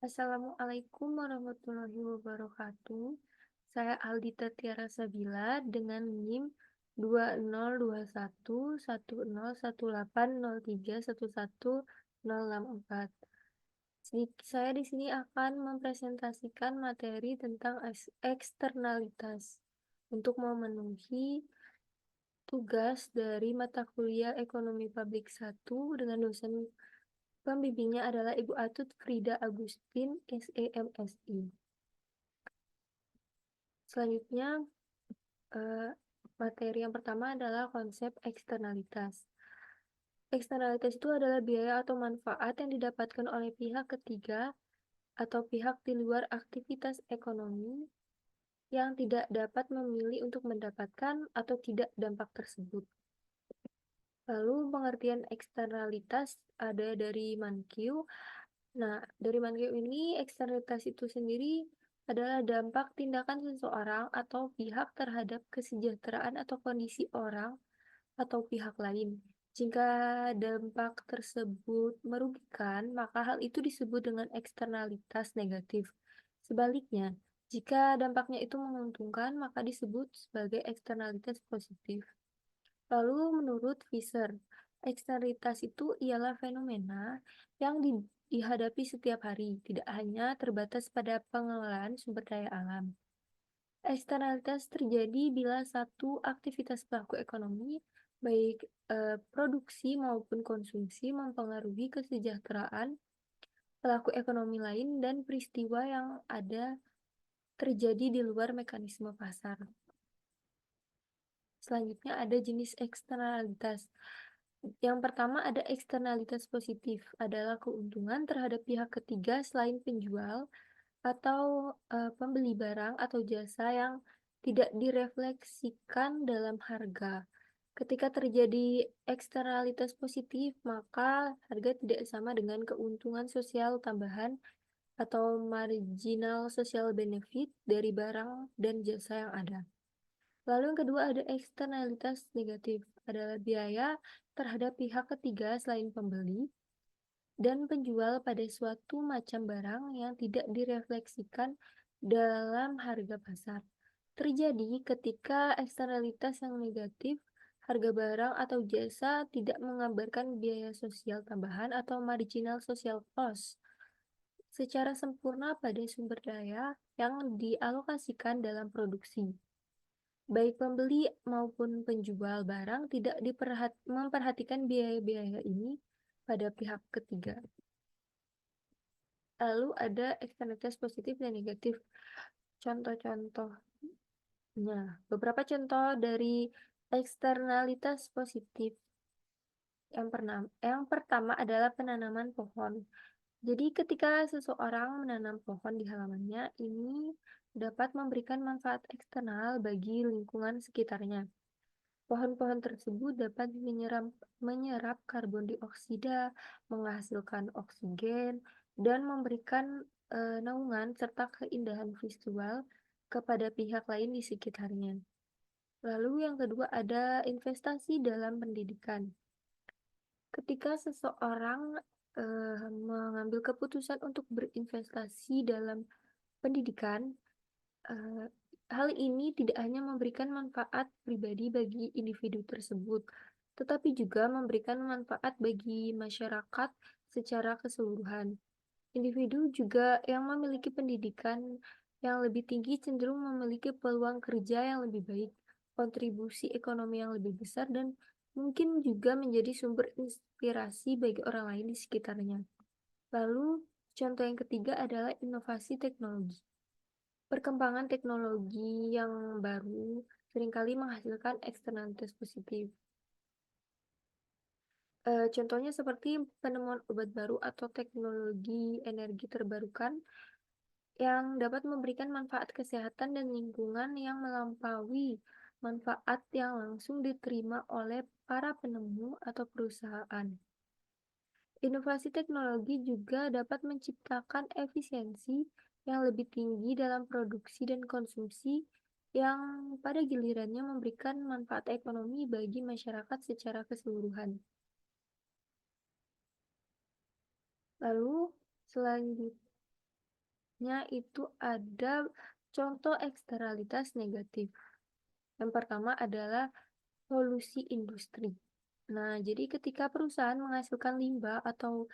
Assalamualaikum warahmatullahi wabarakatuh. Saya Aldita Tiara Sabila dengan NIM 2021101803110064. Saya di sini akan mempresentasikan materi tentang eksternalitas untuk memenuhi tugas dari mata kuliah Ekonomi Publik 1 dengan dosen pembimbingnya adalah Ibu Atut Frida Agustin, SEMSI. Selanjutnya, eh, materi yang pertama adalah konsep eksternalitas. Eksternalitas itu adalah biaya atau manfaat yang didapatkan oleh pihak ketiga atau pihak di luar aktivitas ekonomi yang tidak dapat memilih untuk mendapatkan atau tidak dampak tersebut. Lalu pengertian eksternalitas ada dari Mankiw. Nah, dari Mankiw ini eksternalitas itu sendiri adalah dampak tindakan seseorang atau pihak terhadap kesejahteraan atau kondisi orang atau pihak lain. Jika dampak tersebut merugikan, maka hal itu disebut dengan eksternalitas negatif. Sebaliknya, jika dampaknya itu menguntungkan, maka disebut sebagai eksternalitas positif. Lalu menurut Fisher, eksternalitas itu ialah fenomena yang dihadapi setiap hari, tidak hanya terbatas pada pengelolaan sumber daya alam. Eksternalitas terjadi bila satu aktivitas pelaku ekonomi, baik produksi maupun konsumsi, mempengaruhi kesejahteraan pelaku ekonomi lain dan peristiwa yang ada terjadi di luar mekanisme pasar. Selanjutnya ada jenis eksternalitas. Yang pertama ada eksternalitas positif, adalah keuntungan terhadap pihak ketiga selain penjual atau pembeli barang atau jasa yang tidak direfleksikan dalam harga. Ketika terjadi eksternalitas positif, maka harga tidak sama dengan keuntungan sosial tambahan atau marginal social benefit dari barang dan jasa yang ada. Lalu yang kedua ada eksternalitas negatif, adalah biaya terhadap pihak ketiga selain pembeli dan penjual pada suatu macam barang yang tidak direfleksikan dalam harga pasar. Terjadi ketika eksternalitas yang negatif, harga barang atau jasa tidak menggambarkan biaya sosial tambahan atau marginal social cost secara sempurna pada sumber daya yang dialokasikan dalam produksi. Baik pembeli maupun penjual barang tidak memperhatikan biaya-biaya ini pada pihak ketiga. Lalu ada eksternalitas positif dan negatif. Contoh-contohnya, beberapa contoh dari eksternalitas positif. Yang pertama adalah penanaman pohon. Jadi ketika seseorang menanam pohon di halamannya, ini dapat memberikan manfaat eksternal bagi lingkungan sekitarnya. Pohon-pohon tersebut dapat menyerap karbon dioksida, menghasilkan oksigen, dan memberikan naungan serta keindahan visual kepada pihak lain di sekitarnya. Lalu yang kedua ada investasi dalam pendidikan. Ketika seseorang mengambil keputusan untuk berinvestasi dalam pendidikan, eh, hal ini tidak hanya memberikan manfaat pribadi bagi individu tersebut, tetapi juga memberikan manfaat bagi masyarakat secara keseluruhan. Individu juga yang memiliki pendidikan yang lebih tinggi cenderung memiliki peluang kerja yang lebih baik, kontribusi ekonomi yang lebih besar, dan mungkin juga menjadi sumber inspirasi bagi orang lain di sekitarnya. Lalu, contoh yang ketiga adalah inovasi teknologi. Perkembangan teknologi yang baru seringkali menghasilkan eksternalitas positif. Contohnya seperti penemuan obat baru atau teknologi energi terbarukan yang dapat memberikan manfaat kesehatan dan lingkungan yang melampaui manfaat yang langsung diterima oleh para penemu atau perusahaan. Inovasi teknologi juga dapat menciptakan efisiensi yang lebih tinggi dalam produksi dan konsumsi yang pada gilirannya memberikan manfaat ekonomi bagi masyarakat secara keseluruhan. Lalu selanjutnya Selanjutnya itu ada contoh eksternalitas negatif. Yang pertama adalah polusi industri. Nah, jadi ketika perusahaan menghasilkan limbah atau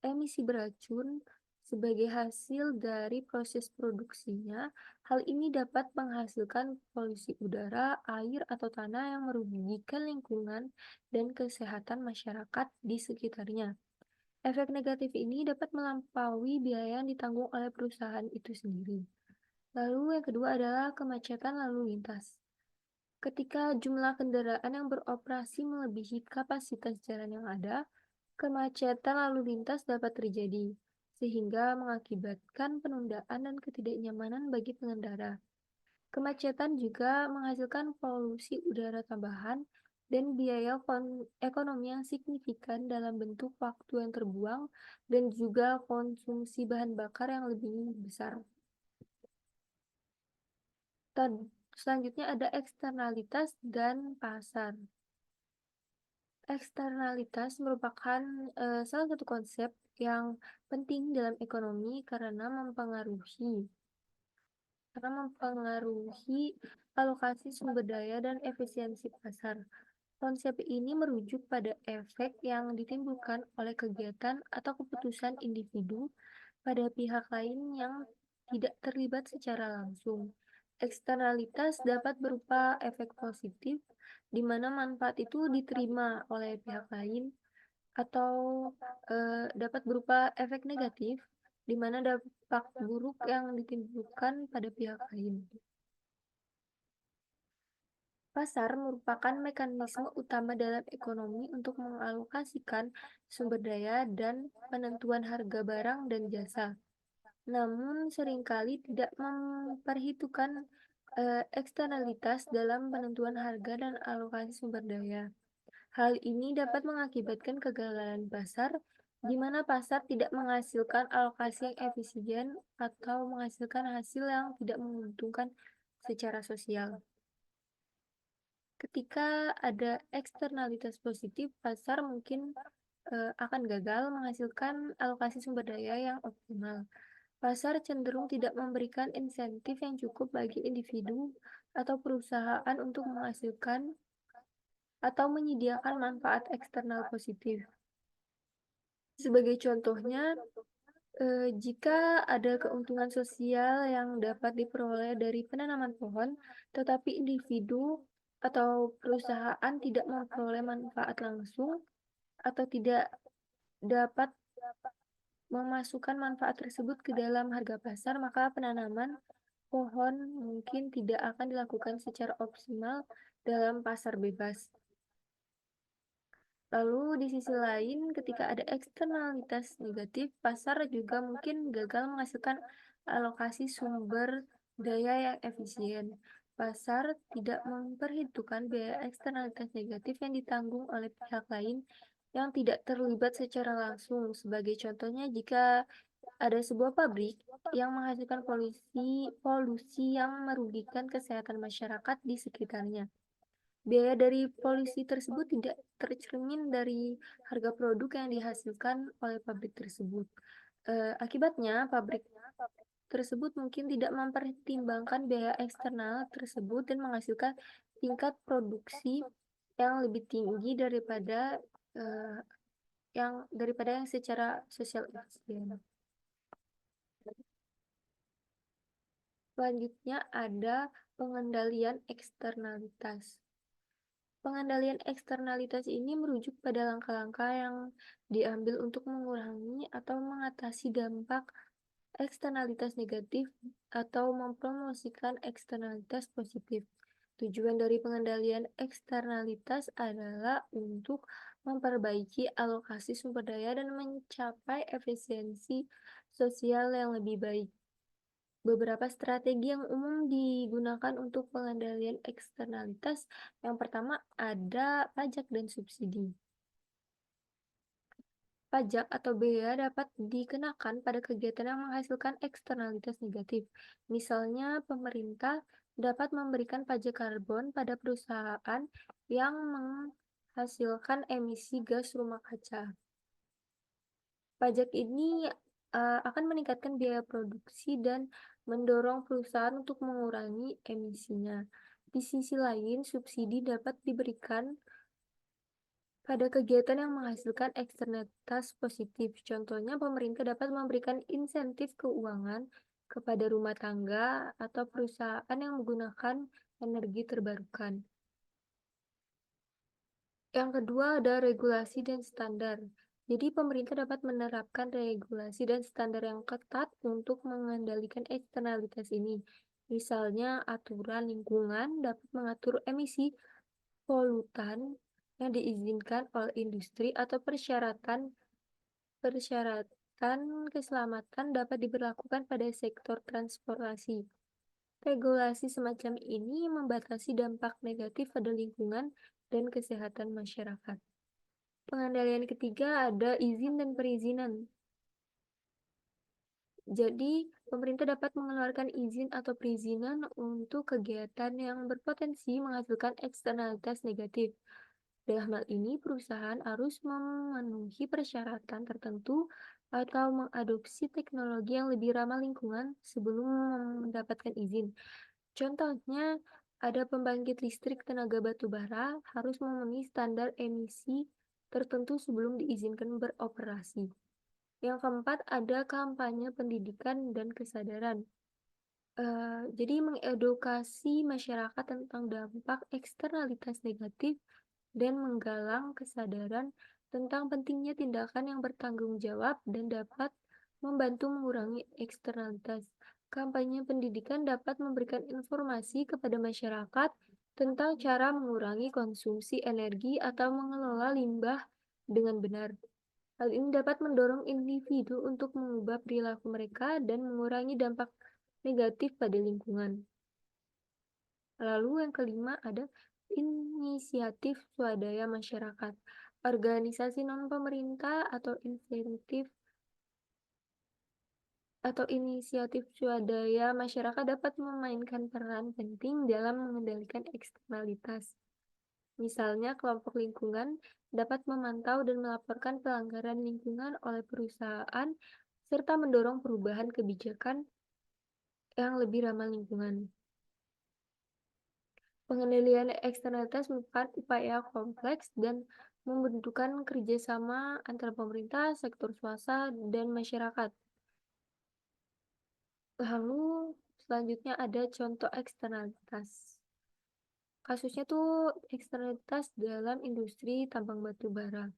emisi beracun sebagai hasil dari proses produksinya, hal ini dapat menghasilkan polusi udara, air, atau tanah yang merugikan lingkungan dan kesehatan masyarakat di sekitarnya. Efek negatif ini dapat melampaui biaya yang ditanggung oleh perusahaan itu sendiri. Lalu yang kedua adalah kemacetan lalu lintas. Ketika jumlah kendaraan yang beroperasi melebihi kapasitas jalan yang ada, kemacetan lalu lintas dapat terjadi, sehingga mengakibatkan penundaan dan ketidaknyamanan bagi pengendara. Kemacetan juga menghasilkan polusi udara tambahan dan biaya ekonomi yang signifikan dalam bentuk waktu yang terbuang dan juga konsumsi bahan bakar yang lebih besar. Selanjutnya ada eksternalitas dan pasar. Eksternalitas merupakan salah satu konsep yang penting dalam ekonomi karena mempengaruhi alokasi sumber daya dan efisiensi pasar. Konsep ini merujuk pada efek yang ditimbulkan oleh kegiatan atau keputusan individu pada pihak lain yang tidak terlibat secara langsung. Eksternalitas dapat berupa efek positif, di mana manfaat itu diterima oleh pihak lain, atau dapat berupa efek negatif, di mana dampak buruk yang ditimbulkan pada pihak lain. Pasar merupakan mekanisme utama dalam ekonomi untuk mengalokasikan sumber daya dan penentuan harga barang dan jasa. Namun seringkali tidak memperhitungkan eksternalitas dalam penentuan harga dan alokasi sumber daya. Hal ini dapat mengakibatkan kegagalan pasar, di mana pasar tidak menghasilkan alokasi yang efisien atau menghasilkan hasil yang tidak menguntungkan secara sosial. Ketika ada eksternalitas positif, pasar mungkin akan gagal menghasilkan alokasi sumber daya yang optimal. Pasar cenderung tidak memberikan insentif yang cukup bagi individu atau perusahaan untuk menghasilkan atau menyediakan manfaat eksternal positif. Sebagai contohnya, jika ada keuntungan sosial yang dapat diperoleh dari penanaman pohon, tetapi individu atau perusahaan tidak memperoleh manfaat langsung atau tidak dapat memasukkan manfaat tersebut ke dalam harga pasar, maka penanaman pohon mungkin tidak akan dilakukan secara optimal dalam pasar bebas. Lalu di sisi lain, ketika ada eksternalitas negatif, pasar juga mungkin gagal menghasilkan alokasi sumber daya yang efisien. Pasar tidak memperhitungkan biaya eksternalitas negatif yang ditanggung oleh pihak lain yang tidak terlibat secara langsung. Sebagai contohnya, jika ada sebuah pabrik yang menghasilkan polusi yang merugikan kesehatan masyarakat di sekitarnya. Biaya dari polusi tersebut tidak tercermin dari harga produk yang dihasilkan oleh pabrik tersebut. Akibatnya, pabrik tersebut mungkin tidak mempertimbangkan biaya eksternal tersebut dan menghasilkan tingkat produksi yang lebih tinggi eh, daripada yang secara sosial efisien. Selanjutnya ada pengendalian eksternalitas. Pengendalian eksternalitas ini merujuk pada langkah-langkah yang diambil untuk mengurangi atau mengatasi dampak eksternalitas negatif atau mempromosikan eksternalitas positif. Tujuan dari pengendalian eksternalitas adalah untuk memperbaiki alokasi sumber daya dan mencapai efisiensi sosial yang lebih baik. Beberapa strategi yang umum digunakan untuk pengendalian eksternalitas, yang pertama ada pajak dan subsidi. Pajak atau bea dapat dikenakan pada kegiatan yang menghasilkan eksternalitas negatif. Misalnya, pemerintah dapat memberikan pajak karbon pada perusahaan yang menghasilkan emisi gas rumah kaca. Pajak ini akan meningkatkan biaya produksi dan mendorong perusahaan untuk mengurangi emisinya. Di sisi lain, subsidi dapat diberikan pada kegiatan yang menghasilkan eksternalitas positif. Contohnya, pemerintah dapat memberikan insentif keuangan kepada rumah tangga atau perusahaan yang menggunakan energi terbarukan. Yang kedua ada regulasi dan standar. Jadi pemerintah dapat menerapkan regulasi dan standar yang ketat untuk mengendalikan eksternalitas ini. Misalnya aturan lingkungan dapat mengatur emisi polutan yang diizinkan oleh industri atau persyaratan persyaratan keselamatan dapat diberlakukan pada sektor transportasi. Regulasi semacam ini membatasi dampak negatif pada lingkungan dan kesehatan masyarakat. Pengendalian ketiga ada izin dan perizinan. Jadi, pemerintah dapat mengeluarkan izin atau perizinan untuk kegiatan yang berpotensi menghasilkan eksternalitas negatif. Dalam hal ini, perusahaan harus memenuhi persyaratan tertentu atau mengadopsi teknologi yang lebih ramah lingkungan sebelum mendapatkan izin. Contohnya, ada pembangkit listrik tenaga batu bara harus memenuhi standar emisi tertentu sebelum diizinkan beroperasi. Yang keempat, ada kampanye pendidikan dan kesadaran. Jadi mengedukasi masyarakat tentang dampak eksternalitas negatif dan menggalang kesadaran tentang pentingnya tindakan yang bertanggung jawab dan dapat membantu mengurangi eksternalitas. Kampanye pendidikan dapat memberikan informasi kepada masyarakat tentang cara mengurangi konsumsi energi atau mengelola limbah dengan benar. Hal ini dapat mendorong individu untuk mengubah perilaku mereka dan mengurangi dampak negatif pada lingkungan. Lalu yang kelima ada inisiatif swadaya masyarakat. Organisasi non-pemerintah atau inisiatif swadaya masyarakat dapat memainkan peran penting dalam mengendalikan eksternalitas. Misalnya, kelompok lingkungan dapat memantau dan melaporkan pelanggaran lingkungan oleh perusahaan serta mendorong perubahan kebijakan yang lebih ramah lingkungan. Pengendalian eksternalitas merupakan upaya kompleks dan membutuhkan kerjasama antara pemerintah, sektor swasta, dan masyarakat. Lalu selanjutnya ada contoh eksternalitas. Kasusnya tuh eksternalitas dalam industri tambang batu bara.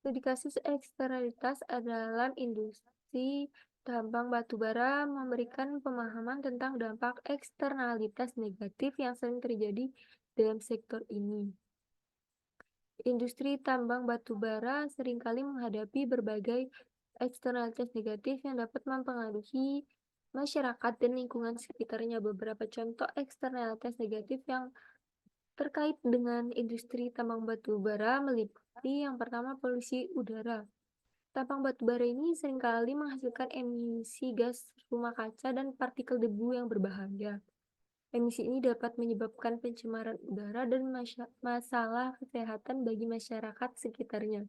Studi kasus eksternalitas dalam industri tambang batu bara memberikan pemahaman tentang dampak eksternalitas negatif yang sering terjadi dalam sektor ini. Industri tambang batu bara seringkali menghadapi berbagai eksternalitas negatif yang dapat mempengaruhi masyarakat dan lingkungan sekitarnya. Beberapa contoh eksternalitas negatif yang terkait dengan industri tambang batu bara meliputi yang pertama polusi udara. Tambang batu bara ini seringkali menghasilkan emisi gas rumah kaca dan partikel debu yang berbahaya. Emisi ini dapat menyebabkan pencemaran udara dan masalah kesehatan bagi masyarakat sekitarnya.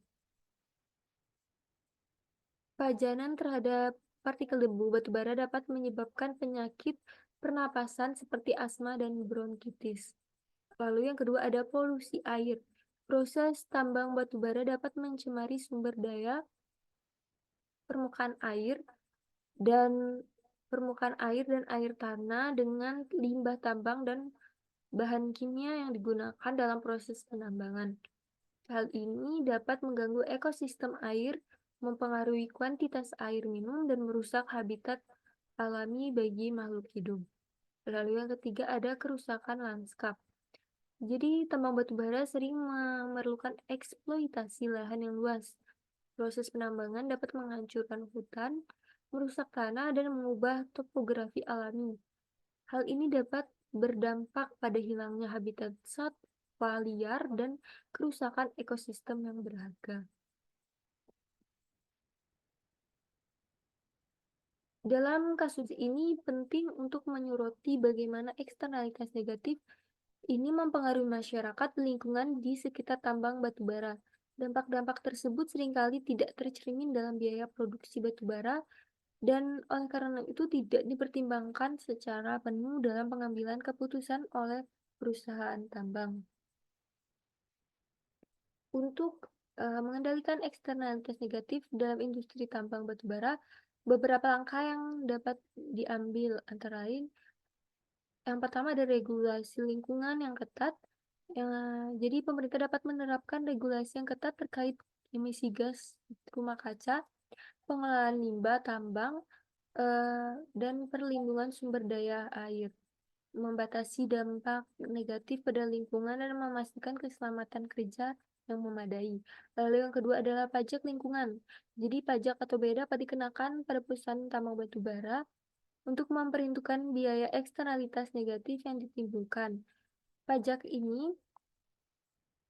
Pajanan terhadap partikel debu batubara dapat menyebabkan penyakit pernapasan seperti asma dan bronkitis. Lalu yang kedua ada polusi air. Proses tambang batubara dapat mencemari sumber daya permukaan air dan air tanah dengan limbah tambang dan bahan kimia yang digunakan dalam proses penambangan. Hal ini dapat mengganggu ekosistem air, mempengaruhi kuantitas air minum, dan merusak habitat alami bagi makhluk hidup. Lalu yang ketiga ada kerusakan lanskap. Jadi tambang batubara sering memerlukan eksploitasi lahan yang luas. Proses penambangan dapat menghancurkan hutan, merusak tanah, dan mengubah topografi alami. Hal ini dapat berdampak pada hilangnya habitat satwa liar dan kerusakan ekosistem yang berharga. Dalam kasus ini penting untuk menyoroti bagaimana eksternalitas negatif Ini mempengaruhi masyarakat lingkungan di sekitar tambang batubara. Dampak-dampak tersebut seringkali tidak tercermin dalam biaya produksi batubara dan oleh karena itu tidak dipertimbangkan secara penuh dalam pengambilan keputusan oleh perusahaan tambang. Untuk mengendalikan eksternalitas negatif dalam industri tambang batubara, beberapa langkah yang dapat diambil antara lain, yang pertama ada regulasi lingkungan yang ketat. Jadi pemerintah dapat menerapkan regulasi yang ketat terkait emisi gas rumah kaca, pengelolaan limbah tambang, dan perlindungan sumber daya air, membatasi dampak negatif pada lingkungan dan memastikan keselamatan kerja yang memadai. Lalu yang kedua adalah pajak lingkungan. Jadi pajak atau bea dapat dikenakan pada perusahaan tambang batu bara untuk memperhitungkan biaya eksternalitas negatif yang ditimbulkan. Pajak ini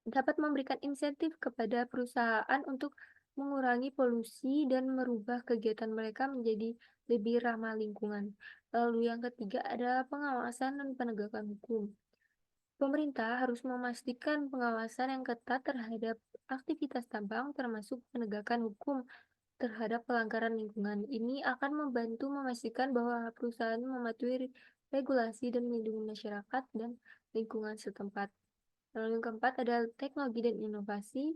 dapat memberikan insentif kepada perusahaan untuk mengurangi polusi dan merubah kegiatan mereka menjadi lebih ramah lingkungan. Lalu yang ketiga adalah pengawasan dan penegakan hukum. Pemerintah harus memastikan pengawasan yang ketat terhadap aktivitas tambang termasuk penegakan hukum terhadap pelanggaran lingkungan. Ini akan membantu memastikan bahwa perusahaan mematuhi regulasi dan melindungi masyarakat dan lingkungan setempat. Lalu yang keempat adalah teknologi dan inovasi.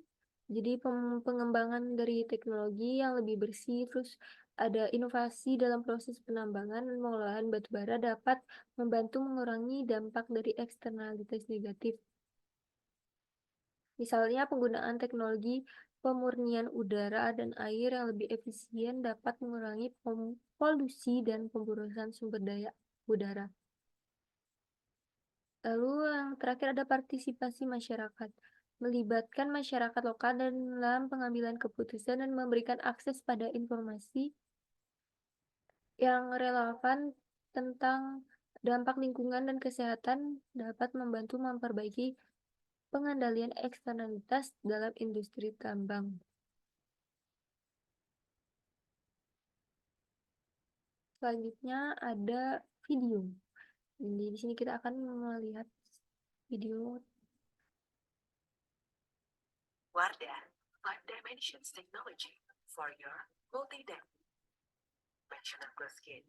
Jadi pengembangan dari teknologi yang lebih bersih, terus ada inovasi dalam proses penambangan dan pengolahan batu bara dapat membantu mengurangi dampak dari eksternalitas negatif. Misalnya penggunaan teknologi pemurnian udara dan air yang lebih efisien dapat mengurangi polusi dan pemborosan sumber daya udara. Lalu yang terakhir ada partisipasi masyarakat. Melibatkan masyarakat lokal dalam pengambilan keputusan dan memberikan akses pada informasi yang relevan tentang dampak lingkungan dan kesehatan dapat membantu memperbaiki pengendalian eksternalitas dalam industri tambang. Selanjutnya ada video. Jadi di sini kita akan melihat video. Wardah, Five Dimensions Technology for your multi-dimensional skin.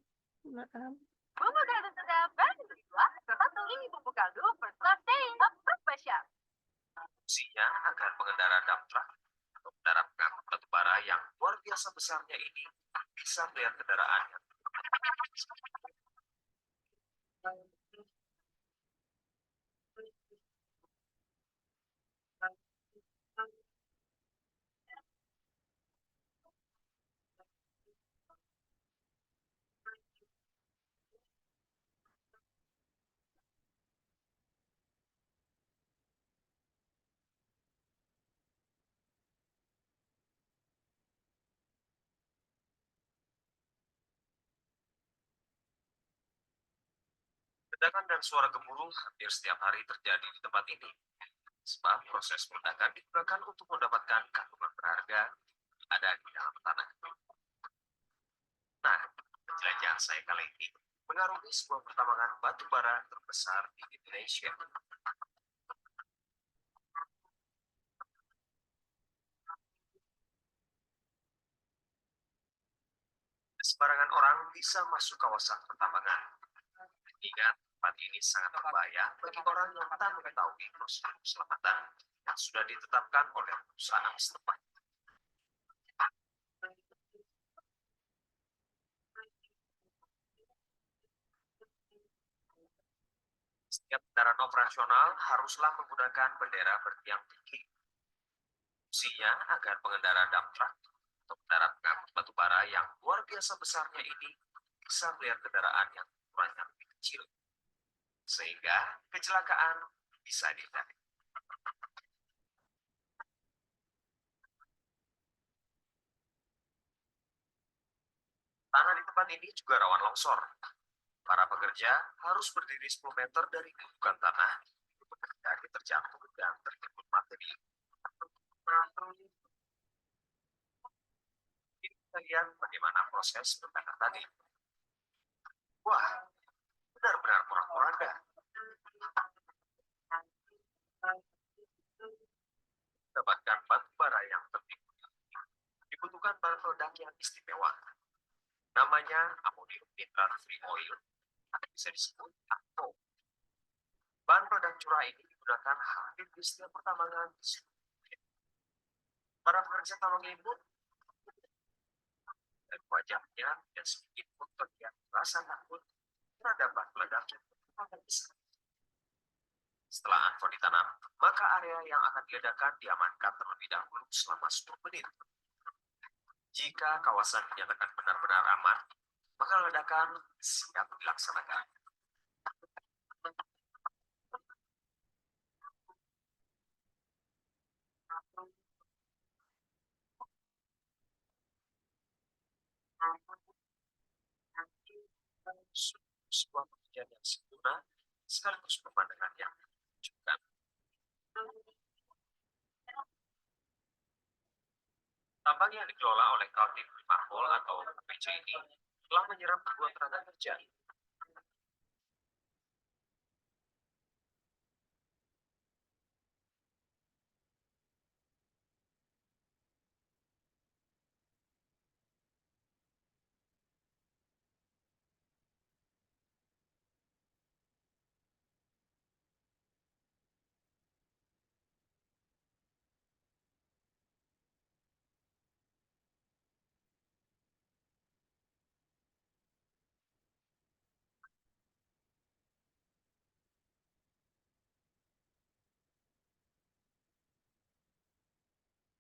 Maaf. Bumbu kaldu sedap dan berdua, satu ini bumbu kaldu first class taste spesial. Fungsinya agar pengendara dump truck atau kendaraan pengangkut batu bara yang luar biasa besarnya ini bisa melihat kendaraan yang ledakan dan suara gemuruh hampir setiap hari terjadi di tempat ini. Sebab proses peledakan digunakan untuk mendapatkan kandungan berharga ada di dalam tanah. Nah, penjelajahan saya kali ini mengarungi sebuah pertambangan batu bara terbesar di Indonesia. Sembarangan orang bisa masuk kawasan pertambangan. Ingat, tempat ini sangat berbahaya bagi orang yang tak mengetahui prosedur keselamatan yang sudah ditetapkan oleh perusahaan setempat. Setiap kendaraan operasional haruslah menggunakan bendera bertiang tinggi. Fungsinya agar pengendara dump truck atau kendaraan pengangkut batu bara yang luar biasa besarnya ini bisa melihat kendaraan yang ukurannya lebih kecil, sehingga kecelakaan bisa dihindari. Tanah di tempat ini juga rawan longsor. Para pekerja harus berdiri 10 meter dari gundukan tanah dari terjatuh dan terjebak materi. Ini kita lihat bagaimana proses ledakan tadi. Wah, benar-benar porak-poranda. mendapatkan batu bara yang tertimbun, dibutuhkan bahan peledak yang istimewa. Namanya amonium nitrat free oil atau bisa disebut ANFO. Bahan peledak curah ini digunakan hampir di setiap pertambangan. Para pekerja tambang ini pun dan wajahnya dan sedikit pun terlihat rasa takut terhadap bahan peledak yang akan besar. Setelah ANFO ditanam, maka area yang akan diledakan diamankan terlebih dahulu selama 10 menit. Jika kawasan dinyatakan benar-benar aman, maka ledakan siap dilaksanakan. Sebuah pekerjaan yang sempurna sekaligus pemandangan yang menunjukkan. Tambang yang dikelola oleh Kaltim Mahmol atau KPC ini telah menyerap ribuan tenaga kerja.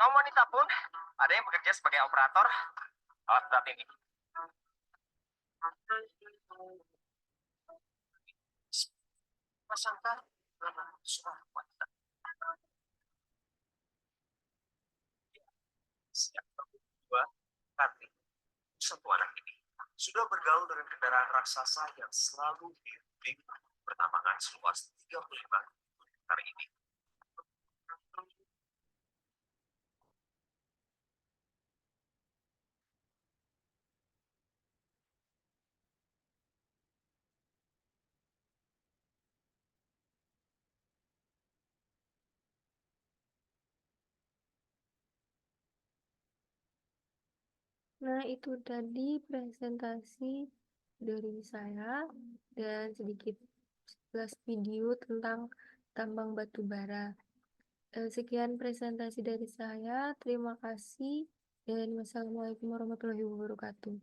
Kaum wanita pun ada yang bekerja sebagai operator alat berat ini. Pasangkan dalam suara wanita. Siap berdua, Karti, satu anak ini sudah bergaul dengan kendaraan raksasa yang selalu diiringi pertambangan seluas 35 hektar ini. Nah, itu tadi presentasi dari saya dan sedikit sekilas video tentang tambang batu bara. Sekian presentasi dari saya. Terima kasih dan wassalamualaikum warahmatullahi wabarakatuh.